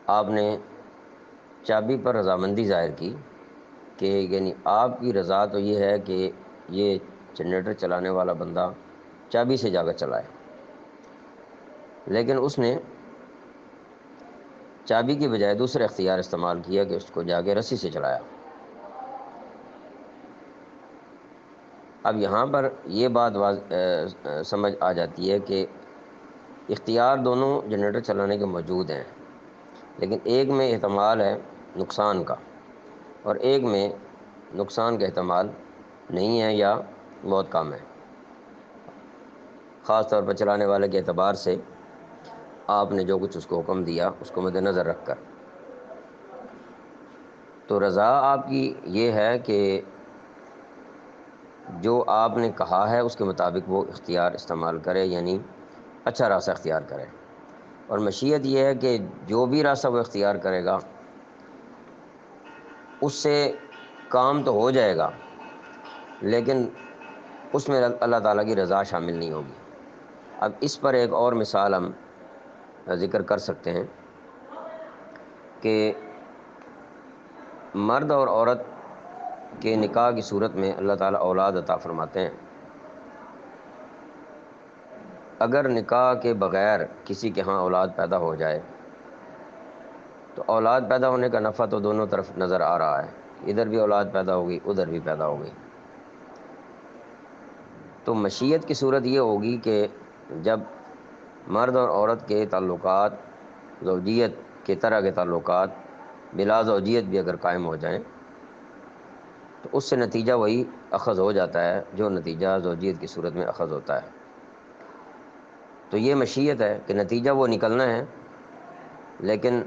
آپ نے چابی پر رضامندی ظاہر کی کہ یعنی آپ کی رضا تو یہ ہے کہ یہ جنریٹر چلانے والا بندہ چابی سے جا کر چلائے، لیکن اس نے چابی کی بجائے دوسرا اختیار استعمال کیا کہ اس کو جا کے رسی سے چلایا۔ اب یہاں پر یہ بات سمجھ آ جاتی ہے کہ اختیار دونوں جنریٹر چلانے کے موجود ہیں، لیکن ایک میں احتمال ہے نقصان کا اور ایک میں نقصان کا احتمال نہیں ہے یا بہت کم ہے۔ خاص طور پر چلانے والے کے اعتبار سے آپ نے جو کچھ اس کو حکم دیا اس کو مد نظر رکھ کر، تو رضا آپ کی یہ ہے کہ جو آپ نے کہا ہے اس کے مطابق وہ اختیار استعمال کرے، یعنی اچھا راستہ اختیار کرے، اور مشیت یہ ہے کہ جو بھی راستہ وہ اختیار کرے گا اس سے کام تو ہو جائے گا لیکن اس میں اللہ تعالیٰ کی رضا شامل نہیں ہوگی۔ اب اس پر ایک اور مثال ہم ذکر کر سکتے ہیں کہ مرد اور عورت کے نکاح کی صورت میں اللہ تعالیٰ اولاد عطا فرماتے ہیں۔ اگر نکاح کے بغیر کسی کے ہاں اولاد پیدا ہو جائے تو اولاد پیدا ہونے کا نفع تو دونوں طرف نظر آ رہا ہے، ادھر بھی اولاد پیدا ہوگی ادھر بھی پیدا ہوگی۔ تو مشیت کی صورت یہ ہوگی کہ جب مرد اور عورت کے تعلقات زوجیت کے طرح کے تعلقات بلا زوجیت بھی اگر قائم ہو جائیں تو اس سے نتیجہ وہی اخذ ہو جاتا ہے جو نتیجہ زوجیت کی صورت میں اخذ ہوتا ہے۔ تو یہ مشیت ہے کہ نتیجہ وہ نکلنا ہے، لیکن